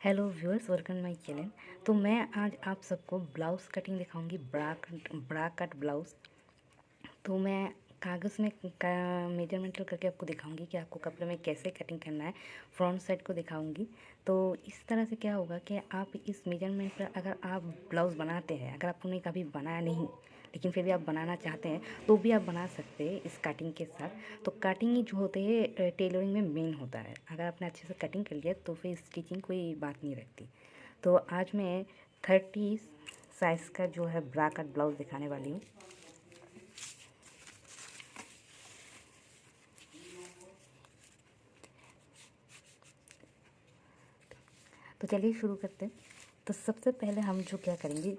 Hello viewers, welcome my channel. तो मैं आज आप सबको ब्लाउज़ कटिंग दिखाऊंगी, ब्रा कट ब्लाउज़। तो मैं कागज़ में का मेजरमेंट करके आपको दिखाऊंगी कि आपको कपड़े में कैसे कटिंग करना है। फ्रंट साइड को दिखाऊंगी। तो इस तरह से क्या होगा कि आप इस मेजरमेंट पर अगर आप ब्लाउज़ बनाते हैं, अगर आपने कभी बनाया नहीं लेकिन फिर भी आप बनाना चाहते हैं तो भी आप बना सकते हैं इस कटिंग के साथ। तो कटिंग ही जो होते हैं टेलरिंग में मेन होता है। अगर आपने अच्छे से कटिंग कर लिया तो फिर स्टिचिंग कोई बात नहीं रखती। तो आज मैं 30 साइज़ का जो है ब्रा कट ब्लाउज़ दिखाने वाली हूँ। तो चलिए शुरू करते हैं। तो सबसे पहले हम जो क्या करेंगे,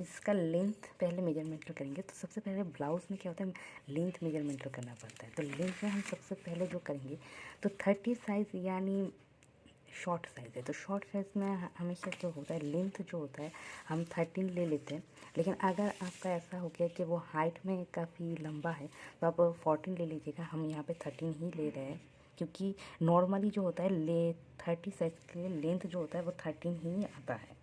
इसका लेंथ पहले मेजरमेंट करेंगे। तो सबसे पहले ब्लाउज़ में क्या होता है, लेंथ मेजरमेंट करना पड़ता है। तो लेंथ में हम सबसे पहले जो करेंगे तो 30 साइज़ यानी शॉर्ट साइज़ है। तो शॉर्ट साइज़ में हमेशा जो होता है लेंथ जो होता है हम 13 ले लेते हैं। लेकिन अगर आपका ऐसा हो गया कि वो हाइट में काफ़ी लंबा है तो आप 14 ले लीजिएगा। हम यहाँ पे 13 ही ले रहे हैं क्योंकि नॉर्मली जो होता है 30 साइज़ के लिए लेंथ जो होता है वो 13 ही आता है।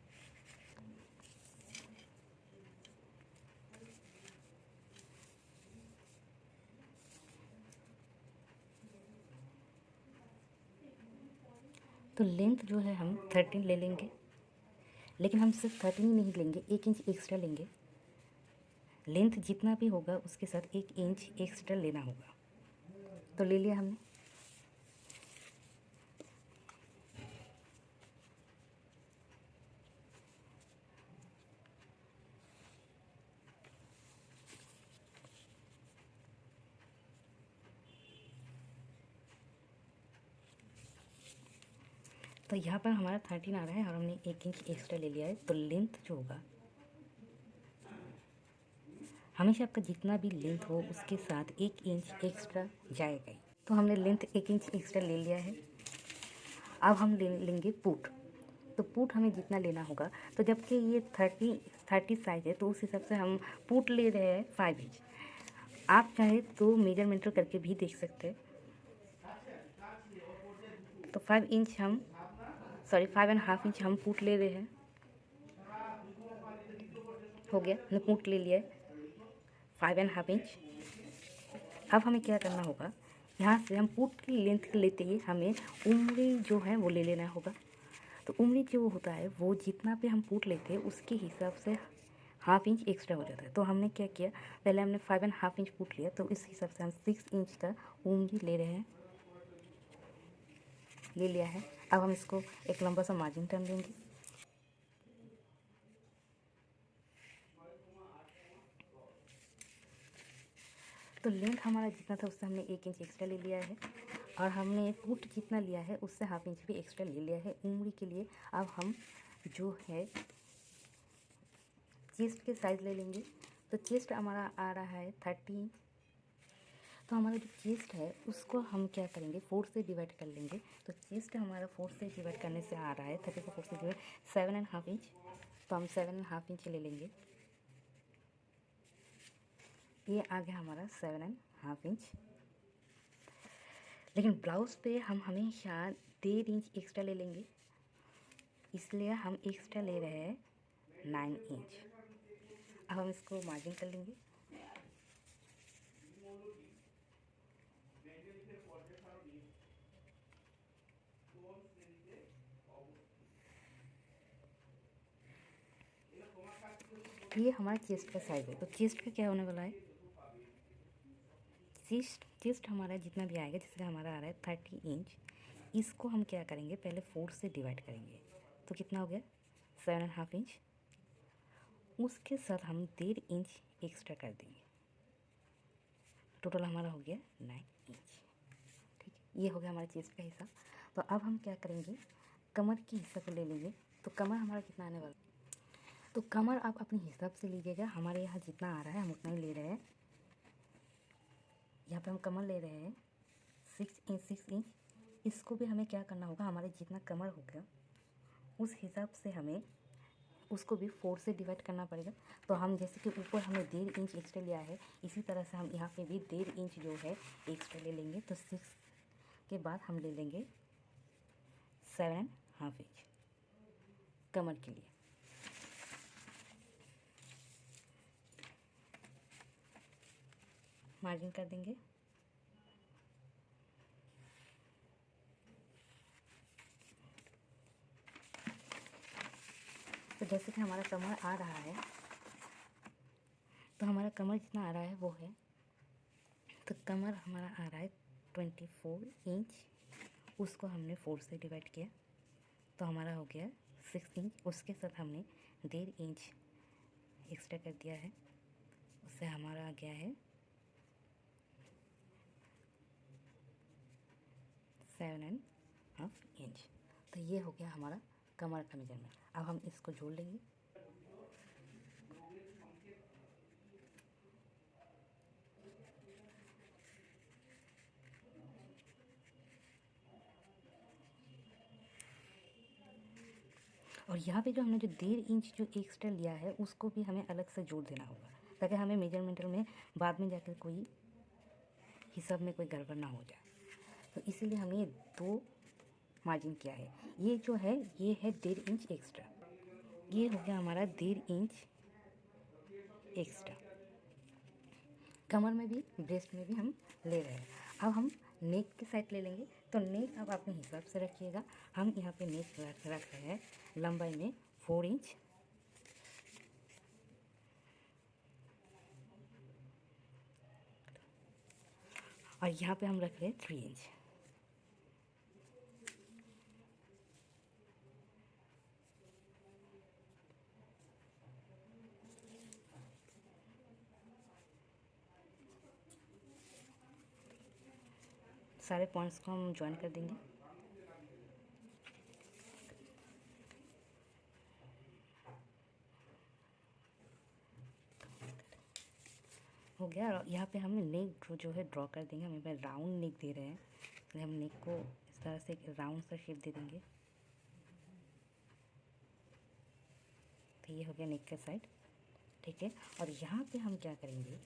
तो लेंथ जो है हम 13 ले लेंगे, लेकिन हम सिर्फ 13 ही नहीं लेंगे, 1 इंच एक्स्ट्रा लेंगे। लेंथ जितना भी होगा उसके साथ 1 इंच एक्स्ट्रा लेना होगा। तो ले लिया हमने। तो यहाँ पर हमारा 13 आ रहा है और हमने 1 इंच एक्स्ट्रा ले लिया है। तो लेंथ जो होगा, हमेशा आपका जितना भी लेंथ हो उसके साथ 1 इंच एक्स्ट्रा जाएगा ही। तो हमने लेंथ 1 इंच एक्स्ट्रा ले लिया है। अब हम लेंगे पुट। तो पुट हमें जितना लेना होगा, तो जबकि ये 30 साइज है तो उस हिसाब से हम पुट ले रहे हैं 5 इंच। आप चाहे तो मेजरमेंट करके भी देख सकते हैं। तो 5 इंच हम 5.5 इंच हम पुट ले रहे हैं। हो गया, हमने पुट ले लिया है 5.5 इंच। अब हमें क्या करना होगा, यहाँ से हम पुट की लेंथ लेते ही हमें उंगली जो है वो ले लेना होगा। तो उंगली जो होता है वो जितना भी हम पुट लेते हैं उसके हिसाब से 1/2 इंच एक्स्ट्रा हो जाता है। तो हमने क्या किया, पहले हमने 5.5 इंच पुट लिया, तो इस हिसाब से हम 6 इंच का उंगली ले रहे हैं, ले लिया है। अब हम इसको एक लंबा सा मार्जिन टर्न देंगे। तो लेंथ हमारा जितना था उससे हमने 1 इंच एक्स्ट्रा ले लिया है और हमने पुट जितना लिया है उससे 1/2 इंच भी एक्स्ट्रा ले लिया है उंगली के लिए। अब हम जो है चेस्ट के साइज़ ले लेंगे। तो चेस्ट हमारा आ रहा है 30। तो हमारा जो चेस्ट है उसको हम क्या करेंगे, 4 से डिवाइड कर लेंगे। तो चेस्ट हमारा 4 से डिवाइड करने से आ रहा है 30 को 4 से डिवाइड 7.5 इंच। तो हम 7.5 इंच ले लेंगे। ये आ गया हमारा 7.5 इंच। लेकिन ब्लाउज़ पे हम हमेशा 1.5 इंच एक्स्ट्रा ले लेंगे, इसलिए हम एक्स्ट्रा ले रहे हैं 9 इंच। अब हम इसको मार्जिन कर लेंगे। ये हमारा चेस्ट का साइज़ है। तो चेस्ट का क्या होने वाला है, चेस्ट हमारा जितना भी आएगा, जैसे हमारा आ रहा है 30 इंच, इसको हम क्या करेंगे, पहले 4 से डिवाइड करेंगे। तो कितना हो गया, 7.5 इंच। उसके साथ हम 1.5 इंच एक्स्ट्रा कर देंगे। टोटल हमारा हो गया 9 इंच। ठीक है, ये हो गया हमारे चेस्ट का हिस्सा। तो अब हम क्या करेंगे, कमर की हिस्सा को ले लेंगे। तो कमर हमारा कितना आने वाला, तो कमर आप अपने हिसाब से लीजिएगा। हमारे यहाँ जितना आ रहा है हम उतना ही ले रहे हैं। यहाँ पे हम कमर ले रहे हैं 6 इंच। इसको भी हमें क्या करना होगा, हमारे जितना कमर हो गया उस हिसाब से हमें उसको भी 4 से डिवाइड करना पड़ेगा। तो हम जैसे कि ऊपर हमने 1.5 इंच एक्स्ट्रा लिया है, इसी तरह से हम यहाँ पे भी 1.5 इंच जो है एक्स्ट्रा ले लेंगे। तो 6 के बाद हम ले लेंगे हाफ इंच कमर के लिए। मार्जिन कर देंगे। तो जैसे कि हमारा कमर आ रहा है, तो हमारा कमर जितना आ रहा है वो है, तो कमर हमारा आ रहा है 24 इंच। उसको हमने 4 से डिवाइड किया तो हमारा हो गया 6 इंच। उसके साथ हमने 1.5 इंच एक्स्ट्रा कर दिया है, उससे हमारा आ गया है 7.5 इंच। तो ये हो गया हमारा कमर का मेजरमेंट। अब हम इसको जोड़ लेंगे। और यहाँ पे जो हमने जो 1.5 इंच जो एक्स्ट्रा लिया है उसको भी हमें अलग से जोड़ देना होगा, ताकि हमें मेजरमेंटल में बाद में जाकर कोई हिसाब में कोई गड़बड़ ना हो जाए। तो इसीलिए हमने 2 मार्जिन किया है। ये जो है ये है 1.5 इंच एक्स्ट्रा। ये हो गया हमारा 1.5 इंच एक्स्ट्रा। कमर में भी ब्रेस्ट में भी हम ले रहे हैं। अब हम नेक के साइड ले लेंगे। तो नेक अब अपने हिसाब से रखिएगा। हम यहाँ पे नेक रख रहे हैं लंबाई में 4 इंच। और यहाँ पे हम रख रहे हैं 3 इंच। सारे पॉइंट्स को हम ज्वाइन कर देंगे। हो गया। और यहाँ पे हम नेक जो है ड्रॉ कर देंगे। हम यहाँ पे राउंड नेक दे रहे हैं, इसलिए हम नेक को इस तरह से राउंड सा शेप दे देंगे। तो ये हो गया नेक का साइड, ठीक है। और यहाँ पे हम क्या करेंगे,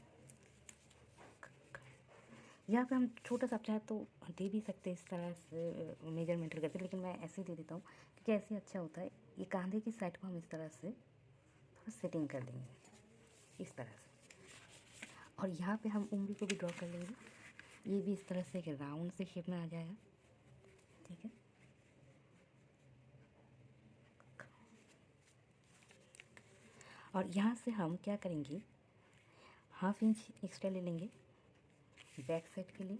यहाँ पे हम छोटा सा, आप चाहे तो दे भी सकते हैं इस तरह से मेजरमेंट करके, लेकिन मैं ऐसे ही दे देता हूँ क्योंकि ऐसे अच्छा होता है। ये कांधे की साइड को हम इस तरह से थोड़ा सेटिंग कर देंगे इस तरह से। और यहाँ पे हम उंगली को भी ड्रॉ कर लेंगे। ये भी इस तरह से एक राउंड से शेप में आ जाएगा, ठीक है। और यहाँ से हम क्या करेंगे, 1/2 इंच एक्स्ट्रा ले लेंगे बैक साइड के लिए।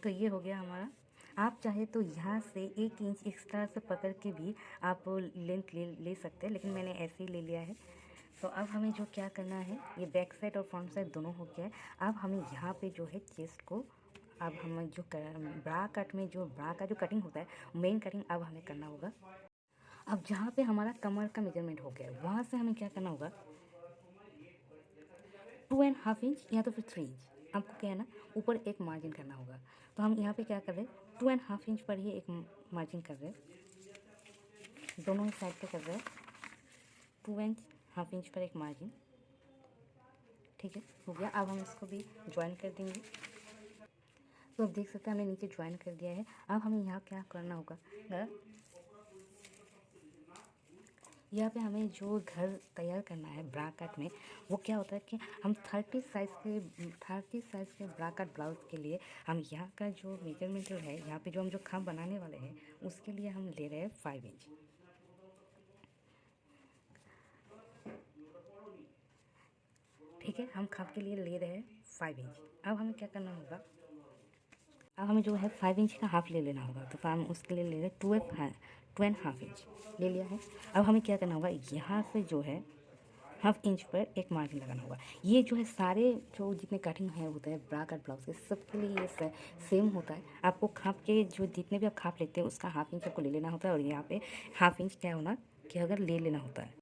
तो ये हो गया हमारा। आप चाहे तो यहाँ से 1 इंच एक्स्ट्रा से पकड़ के भी आप लेंथ ले सकते हैं, लेकिन मैंने ऐसे ही ले लिया है। तो अब हमें जो क्या करना है, ये बैक साइड और फ्रंट साइड दोनों हो गया है। अब हमें यहाँ पे जो है चेस्ट को, अब हमें जो ब्रा कट में जो ब्रा का जो कटिंग होता है, मेन कटिंग अब हमें करना होगा। अब जहाँ पे हमारा कमर का मेजरमेंट हो गया है, वहाँ से हमें क्या करना होगा, 2.5 इंच या तो फिर 3 इंच, आपको क्या है ना, ऊपर एक मार्जिन करना होगा। तो हम यहाँ पे क्या कर रहे हैं, 2.5 इंच पर ही एक मार्जिन कर रहे हैं, दोनों ही साइड पे कर रहे हैं। 2.5 इंच पर एक मार्जिन, ठीक है, हो गया। अब हम इसको भी ज्वाइन कर देंगे। तो अब देख सकते हैं हमने नीचे ज्वाइन कर दिया है। अब हमें यहाँ क्या करना होगा, यहाँ पे हमें जो घर तैयार करना है ब्रा कट में, वो क्या होता है कि हम 30 साइज़ के ब्रा कट ब्लाउज़ के लिए हम यहाँ का जो मेजरमेंट है, यहाँ पे जो हम जो खाम बनाने वाले हैं उसके लिए हम ले रहे हैं 5 इंच, ठीक है। हम खाम के लिए ले रहे हैं 5 इंच। अब हमें क्या करना होगा, अब हमें जो है 5 इंच का हाफ ले लेना होगा। तो हम उसके लिए ले रहे हैं 2.5 इंच ले लिया है। अब हमें क्या करना होगा, यहाँ से जो है 1/2 इंच पर एक मार्जिन लगाना होगा। ये जो है सारे जो जितने कटिंग है होते हैं ब्रा कट ब्लाउज के, सबके लिए ये सेम होता है। आपको खाप के जो जितने भी आप खाप लेते हैं उसका 1/2 इंच आपको ले लेना होता है, और यहाँ पे 1/2 इंच क्या होना कि अगर ले लेना होता है।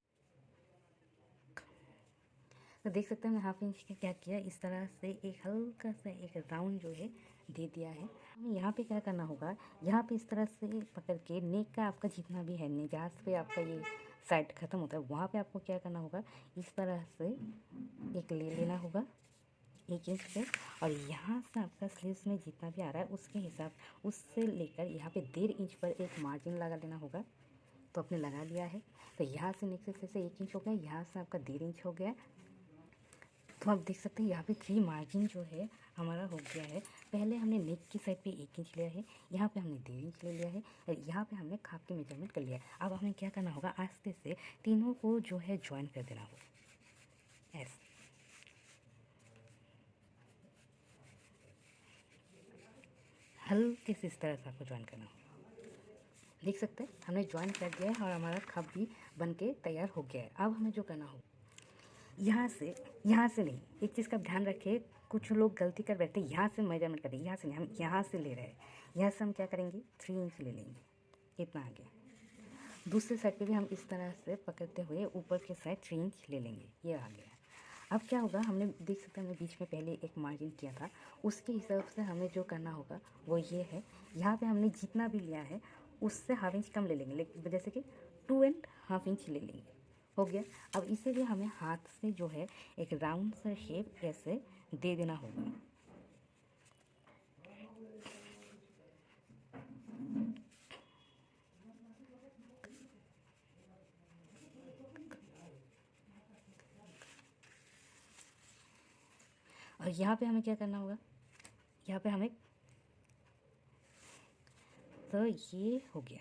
तो देख सकते हैं हमने 1/2 इंच का क्या किया, इस तरह से एक हल्का सा एक राउंड जो है दे दिया है। हमें यहाँ पे क्या करना होगा, यहाँ पे इस तरह से पकड़ के नेक का आपका जितना भी है, जहाँ पे आपका ये साइड ख़त्म होता है वहाँ पे आपको क्या करना होगा, इस तरह से एक ले लेना होगा 1 इंच पे, और यहाँ से आपका स्लीव्स में जितना भी आ रहा है उसके हिसाब उससे लेकर यहाँ पे 1.5 इंच पर एक मार्जिन लगा लेना होगा। तो आपने लगा लिया है, तो यहाँ से नेक से 1 इंच हो गया, यहाँ से आपका 1.5 इंच हो गया। तो आप देख सकते हैं यहाँ पे 3 मार्जिन जो है हमारा हो गया है। पहले हमने नेक की साइड पे 1 इंच लिया है, यहाँ पे हमने 1.5 इंच ले लिया है, और यहाँ पे हमने खाप की मेजरमेंट कर लिया है। अब हमें क्या करना होगा, आस्ते से तीनों को जो है ज्वाइन कर देना होगा ऐसे। हल्के से इस तरह से आपको ज्वाइन करना होगा। देख सकते हैं हमने ज्वाइन कर दिया है और हमारा खाप भी बन के तैयार हो गया है। अब हमें जो करना होगा, यहाँ से नहीं, एक चीज़ का ध्यान रखें, कुछ लोग गलती कर बैठते हैं, यहाँ से मेजरमेंट करें, यहाँ से नहीं, हम यहाँ से ले रहे हैं। यहाँ से हम क्या करेंगे, 3 इंच ले लेंगे, इतना आगे। दूसरे साइड पे भी हम इस तरह से पकड़ते हुए ऊपर के साइड 3 इंच ले लेंगे, ये आ गया। अब क्या होगा, हमने देख सकते हैं हमने बीच में पहले एक मार्जिन किया था, उसके हिसाब से हमें जो करना होगा वो ये है। यहाँ पे हमने जितना भी लिया है उससे ½ इंच कम ले लेंगे, लेकिन जैसे कि 2½ इंच ले लेंगे, हो गया। अब इसे भी हमें हाथ से जो है एक राउंड सा शेप ऐसे दे देना होगा। और यहाँ पे हमें क्या करना होगा, यहाँ पे हमें, तो ये हो गया।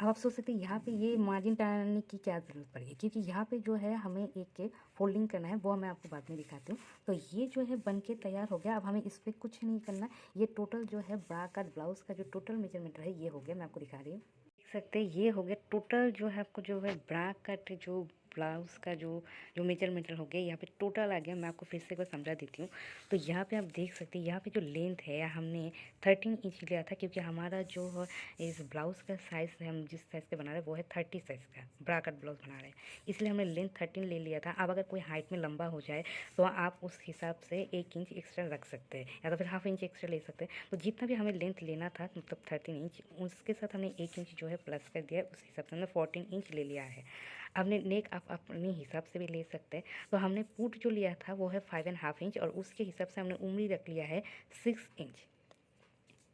अब आप सोच सकते हैं यहाँ पे ये मार्जिन डालने की क्या ज़रूरत पड़ेगी, क्योंकि यहाँ पे जो है हमें एक फोल्डिंग करना है, वो मैं आपको बाद में दिखाती हूँ। तो ये जो है बन के तैयार हो गया। अब हमें इस पर कुछ नहीं करना, ये टोटल जो है ब्रा कट ब्लाउज़ का जो टोटल मेजरमेंट है ये हो गया। मैं आपको दिखा रही हूँ, देख सकते हैं ये हो गया टोटल जो है आपको जो है ब्रा कट जो ब्लाउज़ का जो मेजरमेंट हो गया, यहाँ पे टोटल आ गया। मैं आपको फिर से एक बार समझा देती हूँ। तो यहाँ पे आप देख सकते हैं यहाँ पे जो लेंथ है हमने 13 इंच लिया था, क्योंकि हमारा जो इस ब्लाउज़ का साइज़ है, हम जिस साइज़ का बना रहे हैं वो है 30 साइज़ का ब्रा कट ब्लाउज़ बना रहे हैं, इसलिए हमने लेंथ 13 ले लिया था। अब अगर कोई हाइट में लंबा हो जाए तो आप उस हिसाब से 1 इंच एक्स्ट्रा रख सकते हैं, या तो फिर ½ इंच एक्स्ट्रा ले सकते हैं। तो जितना भी हमें लेंथ लेना था, मतलब 13 इंच, उसके साथ हमने 1 इंच जो है प्लस कर दिया, उस हिसाब से हमने 14 इंच ले लिया है। हमने नेक आप अपने हिसाब से भी ले सकते हैं। तो हमने पुट जो लिया था वो है 5½ इंच, और उसके हिसाब से हमने उंगली रख लिया है 6 इंच।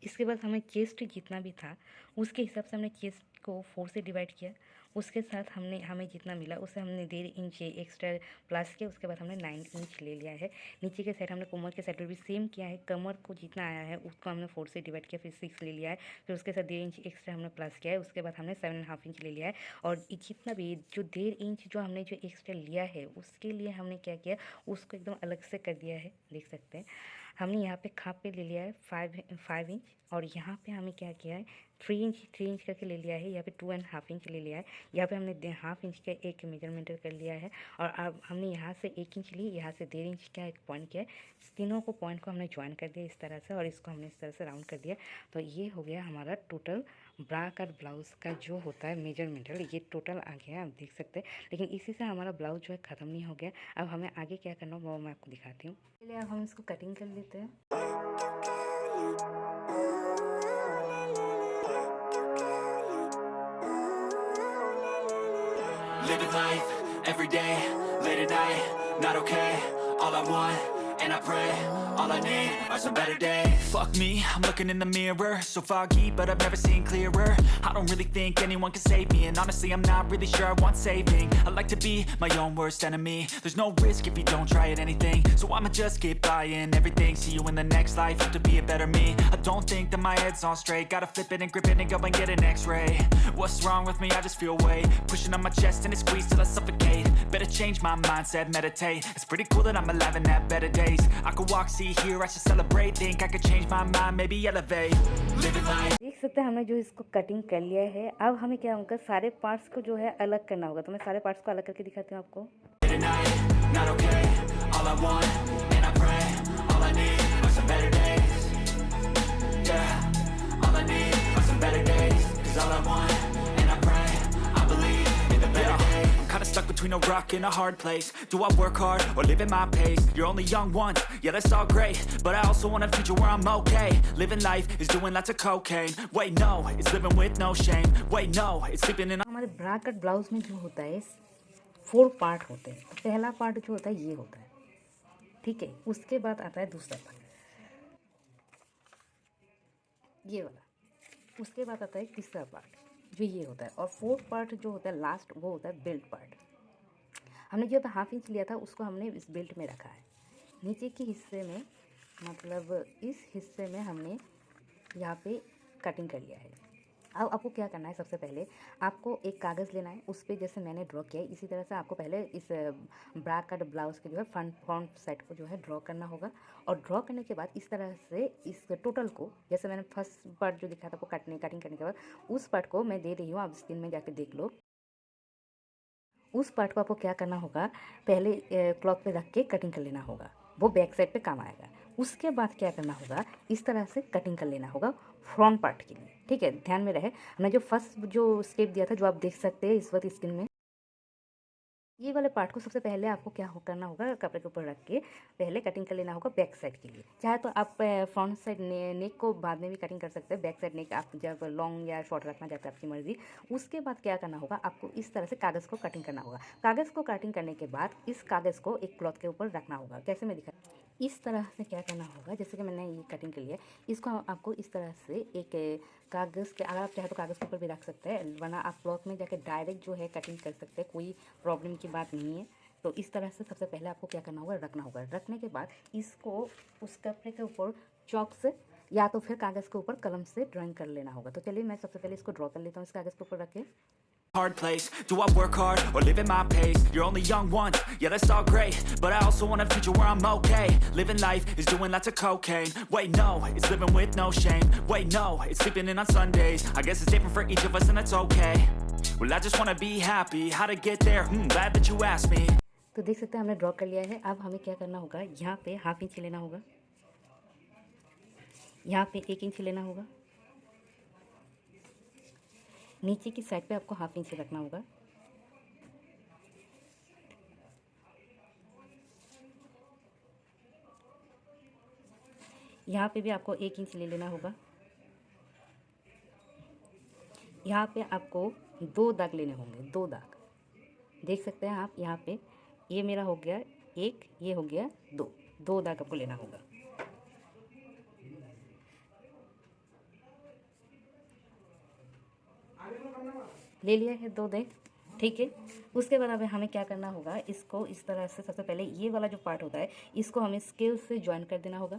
इसके बाद हमें चेस्ट जितना भी था उसके हिसाब से हमने चेस्ट को 4 से डिवाइड किया, उसके साथ हमें जितना मिला उससे हमने 1.5 इंच एक्स्ट्रा प्लस किया। उसके बाद हमने 9 इंच ले लिया है। नीचे के साइड हमने कमर के साइड पर भी सेम किया है, कमर को जितना आया है उसको हमने 4 से डिवाइड किया, फिर 6 ले लिया है, फिर उसके साथ 1.5 इंच एक्स्ट्रा हमने प्लस किया है। उसके बाद हमने 7½ इंच ले लिया है, और जितना भी जो 1.5 इंच जो हमने जो एक्स्ट्रा लिया है उसके लिए हमने क्या किया, उसको एकदम अलग से कर दिया है। देख सकते हैं हमने यहाँ पे खाप पे ले लिया है 5 इंच, और यहाँ पे हमें क्या किया है 3 इंच करके ले लिया है। यहाँ पे 2½ इंच ले लिया है, यहाँ पे हमने ½ इंच का एक मेजरमेंट कर लिया है, और अब हमने यहाँ से 1 इंच ली, यहाँ से 1.5 इंच का एक पॉइंट किया है। तीनों को पॉइंट को हमने ज्वाइन कर दिया इस तरह से, और इसको हमने इस तरह से राउंड कर दिया। तो ये हो गया हमारा टोटल ब्रा कट ब्लाउज़ का जो होता है मेजरमेंटल, ये टोटल आ गया, आप देख सकते हैं। लेकिन इसी से हमारा ब्लाउज जो है ख़त्म नहीं हो गया। अब हमें आगे क्या करना वो मैं आपको दिखाती हूँ। पहले अब हम इसको कटिंग कर लेते हैं। Living life, every day, late at night, not okay. All I want, and I pray, all I need are some better days. Fuck me, I'm looking in the mirror, so foggy, but I've never seen clearer. I don't really think anyone can save me, and honestly I'm not really sure I want saving. I like to be my own worst enemy. There's no risk if you don't try at anything, so I'ma just keep buying everything. See you in the next life, have to be a better me. I don't think that my head's on straight, gotta flip it and grip it and go and get an x-ray. What's wrong with me? I just feel weight pushing on my chest and it squeezes till I suffocate. Better change my mindset, meditate. It's pretty cool that I'm alive and have better days. I could walk, see, hear, I should celebrate. Think I could change my mind, maybe elevate. Living life. देख सकते हैं हमने जो इसको cutting कर लिया है। अब हमें क्या होगा, सारे पार्ट्स को जो है अलग करना होगा। तो मैं सारे पार्ट्स को अलग करके दिखाती हूँ आपको। Not okay. All I want, and I pray, all I need are some better days. Yeah, all I need are some better days. 'Cause all I want, and I pray, I believe in the better days. I'm kinda stuck between between a rock and a hard place. Do I work hard or live at my pace? You're only young once, yeah that's all great, but I also want a future where I'm okay. Living life is doing lots of cocaine. Wait no, it's living with no shame. Wait no, it's sleeping in. हमारे ब्रा cut blouse में जो होता है 4 part होते हैं। तो पहला part जो होता है ये होता है, ठीक है। उसके बाद आता है दूसरा पार्ट, ये वाला। उसके बाद आता है तीसरा पार्ट जो ये होता है, और 4th पार्ट जो होता है लास्ट, वो होता है बेल्ट पार्ट। हमने जो 1/2 इंच लिया था उसको हमने इस बेल्ट में रखा है। नीचे के हिस्से में, मतलब इस हिस्से में हमने यहाँ पे कटिंग कर लिया है। अब आपको क्या करना है, सबसे पहले आपको एक कागज़ लेना है, उस पर जैसे मैंने ड्रॉ किया है इसी तरह से आपको पहले इस ब्रा कट ब्लाउज़ के जो है फ्रंट साइड को जो है ड्रॉ करना होगा। और ड्रॉ करने के बाद इस तरह से इस टोटल को, जैसे मैंने फर्स्ट पार्ट जो दिखाया था आपको कटिंग करने के बाद, उस पार्ट को मैं दे रही हूँ, आप स्क्रीन में जाकर देख लो। उस पार्ट को आपको क्या करना होगा, पहले क्लॉथ पे रख के कटिंग कर लेना होगा, वो बैक साइड पे काम आएगा। उसके बाद क्या करना होगा, इस तरह से कटिंग कर लेना होगा फ्रंट पार्ट के लिए, ठीक है। ध्यान में रहे, हमने जो फर्स्ट जो स्टेप दिया था, जो आप देख सकते हैं इस वक्त स्क्रीन में, ये वाले पार्ट को सबसे पहले आपको क्या करना होगा, कपड़े के ऊपर रख के पहले कटिंग कर लेना होगा बैक साइड के लिए। चाहे तो आप फ्रंट साइड नेक को बाद में भी कटिंग कर सकते हैं, बैक साइड नेक आप जब लॉन्ग या शॉर्ट रखना चाहते हैं आपकी मर्ज़ी। उसके बाद क्या करना होगा, आपको इस तरह से कागज़ को कटिंग करना होगा। कागज़ को कटिंग करने के बाद इस कागज़ को एक क्लॉथ के ऊपर रखना होगा। कैसे मैं दिखा, इस तरह से क्या करना होगा, जैसे कि मैंने ये कटिंग कर लिया, इसको आपको इस तरह से एक कागज़ के, अगर आप चाहे तो कागज़ के ऊपर भी रख सकते हैं, वरना आप क्लॉथ में जाकर डायरेक्ट जो है कटिंग कर सकते हैं, कोई प्रॉब्लम की बात नहीं है। तो इस तरह से सबसे पहले आपको क्या करना होगा, रखना होगा। रखने के बाद इसको उस कपड़े के ऊपर चॉक से या तो फिर कागज़ के ऊपर कलम से ड्राइंग कर लेना होगा। तो चलिए मैं सबसे पहले इसको ड्रॉ कर लेता हूँ इस कागज़ के ऊपर रख के। Hard place. Do I work hard or live at my pace? You're only young once, yeah that's all great, but I also want a future where I'm okay. Living life is doing lots of cocaine. Wait no, it's living with no shame. Wait no, it's sleeping in on Sundays. I guess it's different for each of us and that's okay. Well I just want to be happy. How to get there? Glad that you asked me. तो देख सकते हैं हमने draw कर लिया है। अब हमें क्या करना होगा, यहाँ पे 1/2 इंच लेना होगा, यहाँ पे 1 इंच लेना होगा, नीचे की साइड पे आपको 1/2 इंच रखना होगा, यहाँ पे भी आपको 1 इंच ले लेना होगा। यहाँ पे आपको 2 दाग लेने होंगे, 2 दाग देख सकते हैं आप। यहाँ पे ये मेरा हो गया 1, ये हो गया 2 दाग आपको लेना होगा। ले लिया है 2 दाग, ठीक है। उसके बाद अब हमें क्या करना होगा, इसको इस तरह से सबसे पहले ये वाला जो पार्ट होता है इसको हमें स्केल से ज्वाइन कर देना होगा।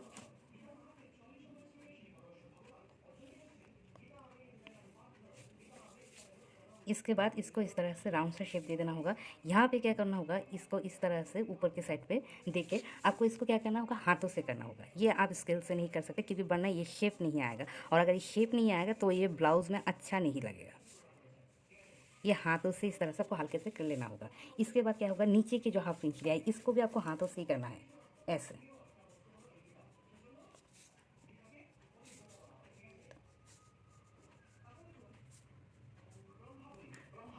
इसके बाद इसको इस तरह से राउंड सा शेप दे देना होगा। यहाँ पे क्या करना होगा, इसको इस तरह से ऊपर के साइड पे देके आपको इसको क्या करना होगा, हाथों से करना होगा। ये आप स्केल से नहीं कर सकते क्योंकि वरना ये शेप नहीं आएगा, और अगर ये शेप नहीं आएगा तो ये ब्लाउज़ में अच्छा नहीं लगेगा। ये हाथों से इस तरह से आपको हल्के से कर लेना होगा। इसके बाद क्या होगा, नीचे के जो 1/2 इंच लिया है इसको भी आपको हाथों से ही करना है, ऐसे।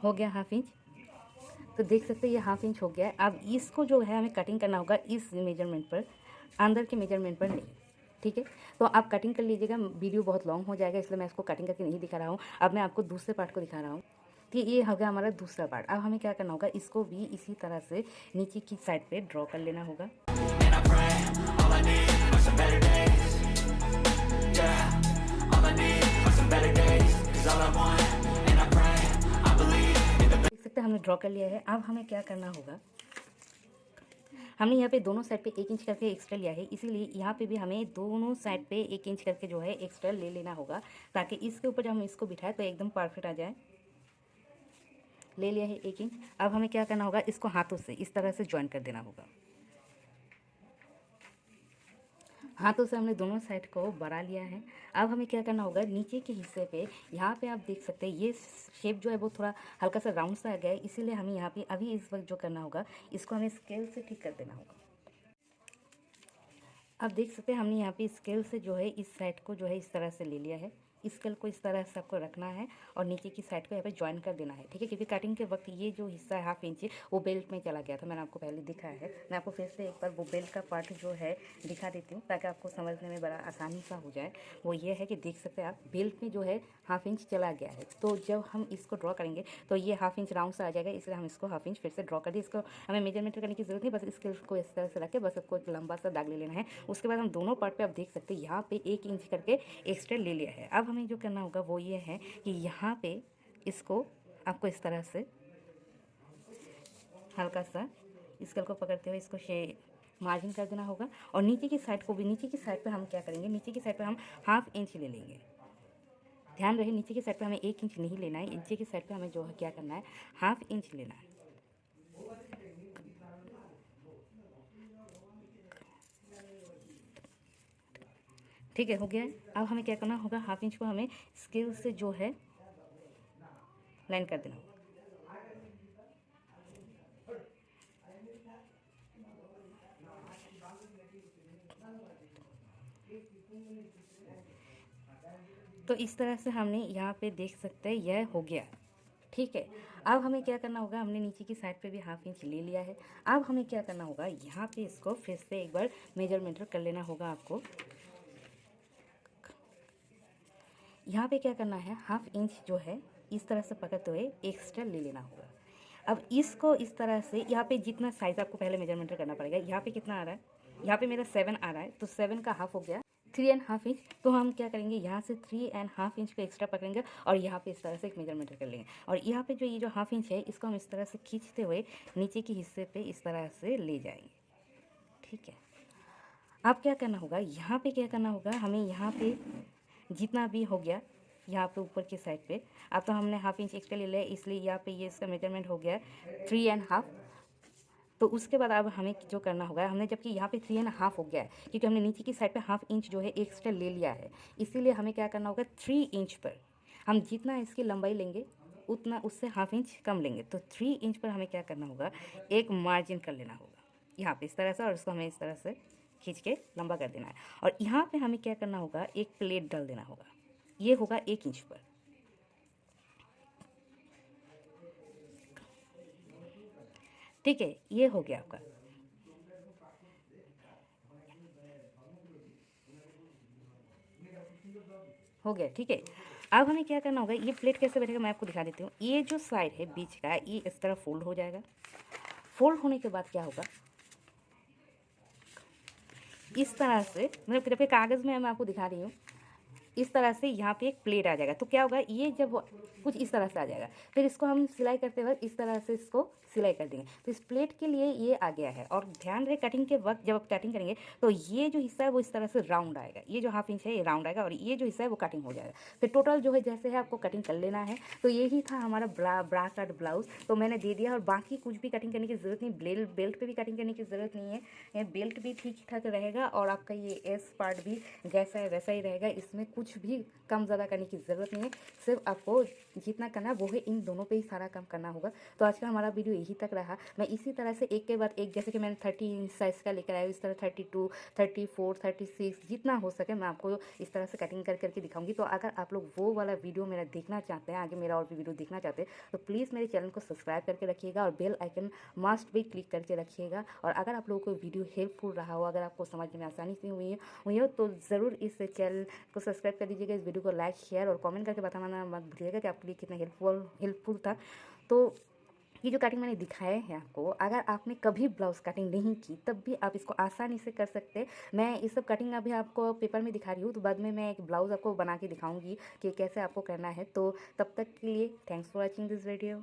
हो गया 1/2 इंच, तो देख सकते हैं ये 1/2 इंच हो गया है। अब इसको जो है हमें कटिंग करना होगा इस मेजरमेंट पर, अंदर के मेजरमेंट पर नहीं, ठीक है। तो आप कटिंग कर लीजिएगा, वीडियो बहुत लॉन्ग हो जाएगा इसलिए मैं इसको कटिंग करके नहीं दिखा रहा हूँ। अब मैं आपको दूसरे पार्ट को दिखा रहा हूँ। तो ये हो गया हमारा दूसरा पार्ट। अब हमें क्या करना होगा, इसको भी इसी तरह से नीचे की साइड पे ड्रॉ कर लेना होगा। And I pray, all I need are some better days. Yeah, all I need are some better days. 'Cause all I want, and I pray, I believe in the देख सकते हैं हमने draw कर लिया है। अब हमें क्या करना होगा, हमने यहाँ पे दोनों साइड पे 1 इंच करके एक्स्ट्रा लिया है, इसीलिए यहाँ पे भी हमें दोनों साइड पे 1 इंच करके जो है एक्स्ट्रा ले लेना होगा, ताकि इसके ऊपर जब हम इसको बिठाएं तो एकदम परफेक्ट आ जाए। ले लिया है 1 इंच। अब हमें क्या करना होगा, इसको हाथों से इस तरह से ज्वाइन कर देना होगा। हाथों से हमने दोनों साइड को बढ़ा लिया है। अब हमें क्या करना होगा, नीचे के हिस्से पे यहाँ पे आप देख सकते हैं ये शेप जो है वो थोड़ा हल्का सा राउंड सा आ गया है, इसीलिए हमें यहाँ पे अभी इस वक्त जो करना होगा, इसको हमें स्केल से ठीक कर देना होगा। अब देख सकते हैं हमने यहाँ पे स्केल से जो है इस साइड को जो है इस तरह से ले लिया है, स्केल को इस तरह से आपको रखना है और नीचे की साइड को यहाँ पे ज्वाइन कर देना है, ठीक है। क्योंकि कटिंग के वक्त ये जो हिस्सा है 1/2 इंच वो बेल्ट में चला गया था, मैंने आपको पहले दिखाया है। मैं आपको फिर से एक बार वो बेल्ट का पार्ट जो है दिखा देती हूँ ताकि आपको समझने में बड़ा आसानी सा हो जाए। वो ये है कि देख सकते हैं आप, बेल्ट में जो है 1/2 इंच चला गया है। तो जब हम इसको ड्रॉ करेंगे तो ये 1/2 इंच राउंड सा आ जाएगा, इसलिए हम इसको 1/2 इंच फिर से ड्रॉ कर दिए। इसको हमें मेजरमेंट करने की जरूरत नहीं, बस स्केल को इस तरह से रख के बस आपको एक लंबा सा दाग ले लेना है। उसके बाद हम दोनों पार्ट पे आप देख सकते हैं यहाँ पे 1 इंच करके एक्स्ट्रा ले लिया है। अब हमें जो करना होगा वो ये है कि यहाँ पे इसको आपको इस तरह से हल्का सा स्केल को पकड़ते हुए इसको मार्जिन कर देना होगा। और नीचे की साइड को भी, नीचे की साइड पे हम क्या करेंगे, नीचे की साइड पे हम 1/2 इंच ले लेंगे। ध्यान रहे नीचे की साइड पे हमें 1 इंच नहीं लेना है, नीचे की साइड पे हमें जो है क्या करना है 1/2 इंच लेना है। ठीक है, हो गया है। अब हमें क्या करना होगा, 1/2 इंच को हमें स्केल से जो है लाइन कर देना होगा। तो इस तरह से हमने यहाँ पे देख सकते हैं यह हो गया, ठीक है। अब हमें क्या करना होगा, हमने नीचे की साइड पे भी 1/2 इंच ले लिया है। अब हमें क्या करना होगा, यहाँ पे इसको फिर से एक बार मेजरमेंट कर लेना होगा आपको। यहाँ पे क्या करना है, 1/2 इंच जो है इस तरह से पकड़ते हुए एक्स्ट्रा ले लेना होगा। अब इसको इस तरह से यहाँ पे जितना साइज़ आपको पहले मेजरमेंट करना पड़ेगा। यहाँ पे कितना आ रहा है, यहाँ पे मेरा 7 आ रहा है, तो 7 का हाफ हो गया 3.5 इंच। तो हम क्या करेंगे, यहाँ से 3.5 इंच को एक्स्ट्रा पकड़ेंगे और यहाँ पे इस तरह से एक मेजरमेंट कर लेंगे। और यहाँ पे जो ये जो 1/2 इंच है इसको हम इस तरह से खींचते हुए नीचे के हिस्से पे इस तरह से ले जाएंगे, ठीक है। अब क्या करना होगा, यहाँ पे क्या करना होगा, हमें यहाँ पे जितना भी हो गया यहाँ पे ऊपर की साइड पे, अब तो हमने 1/2 इंच एक्स्ट्रा ले लिया इसलिए यहाँ पे ये इसका मेजरमेंट हो गया 3.5। तो उसके बाद अब हमें जो करना होगा, हमने जबकि यहाँ पे 3.5 हो गया है क्योंकि हमने नीचे की साइड पे 1/2 इंच जो है एक्स्ट्रा ले लिया है, इसीलिए हमें क्या करना होगा 3 इंच पर हम जितना इसकी लंबाई लेंगे उतना उससे 1/2 इंच कम लेंगे। तो 3 इंच पर हमें क्या करना होगा, एक मार्जिन कर लेना होगा यहाँ पे इस तरह से, और उसको हमें इस तरह से खींच के लंबा कर देना है। और यहाँ पे हमें क्या करना होगा, एक प्लेट डाल देना होगा, ये होगा 1 इंच पर। ठीक है, ये हो गया आपका। हो गया, ठीक है। अब हमें क्या करना होगा, ये प्लेट कैसे बैठेगा मैं आपको दिखा देती हूँ। ये जो साइड है बीच का, ये इस तरह फोल्ड हो जाएगा। फोल्ड होने के बाद क्या होगा, इस तरह से, मतलब जब कागज़ में मैं आपको दिखा रही हूँ, इस तरह से यहाँ पे एक प्लेट आ जाएगा। तो क्या होगा, ये जब कुछ इस तरह से आ जाएगा, फिर इसको हम सिलाई करते वक्त इस तरह से इसको सिलाई कर देंगे। तो इस प्लेट के लिए ये आ गया है। और ध्यान रहे कटिंग के वक्त जब आप कटिंग करेंगे तो ये जो हिस्सा है वो इस तरह से राउंड आएगा, ये जो 1/2 इंच है ये राउंड आएगा और ये जो हिस्सा है वो कटिंग हो जाएगा। फिर टोटल जो है जैसे है आपको कटिंग कर लेना है। तो यही था हमारा ब्रा कट ब्लाउज़, तो मैंने दे दिया। और बाकी कुछ भी कटिंग करने की ज़रूरत नहीं, बेल्ट पर भी कटिंग करने की ज़रूरत नहीं है, बेल्ट भी ठीक ठाक रहेगा और आपका ये एस पार्ट भी जैसा है वैसा ही रहेगा। इसमें कुछ भी कम ज़्यादा करने की ज़रूरत नहीं है, सिर्फ आपको जितना करना है वो है इन दोनों पे ही सारा काम करना होगा। तो आज का हमारा वीडियो यही तक रहा। मैं इसी तरह से एक के बाद एक, जैसे कि मैंने 30 इंच साइज़ का लेकर आया, इस तरह 32, 34, 36 जितना हो सके मैं आपको इस तरह से कटिंग करके दिखाऊंगी। तो अगर आप लोग वो वाला वीडियो मेरा देखना चाहते हैं, आगे मेरा और भी वीडियो देखना चाहते हैं, तो प्लीज़ मेरे चैनल को सब्सक्राइब करके रखिएगा और बेल आइकन मस्ट भी क्लिक करके रखिएगा। और अगर आप लोगों को वीडियो हेल्पफुल रहा हो, अगर आपको समझने में आसानी से हुई हो तो ज़रूर इस चैनल को सब्सक्राइब कर दीजिएगा। इस वीडियो को लाइक, शेयर और कमेंट करके बताना मत भूलिएगा कि आपके लिए कितना हेल्पफुल था। तो ये जो कटिंग मैंने दिखाए हैं आपको, अगर आपने कभी ब्लाउज़ कटिंग नहीं की तब भी आप इसको आसानी से कर सकते हैं। मैं ये सब कटिंग अभी आपको पेपर में दिखा रही हूँ, तो बाद में मैं एक ब्लाउज़ आपको बना के दिखाऊंगी कि कैसे आपको करना है। तो तब तक के लिए thanks for watching this video.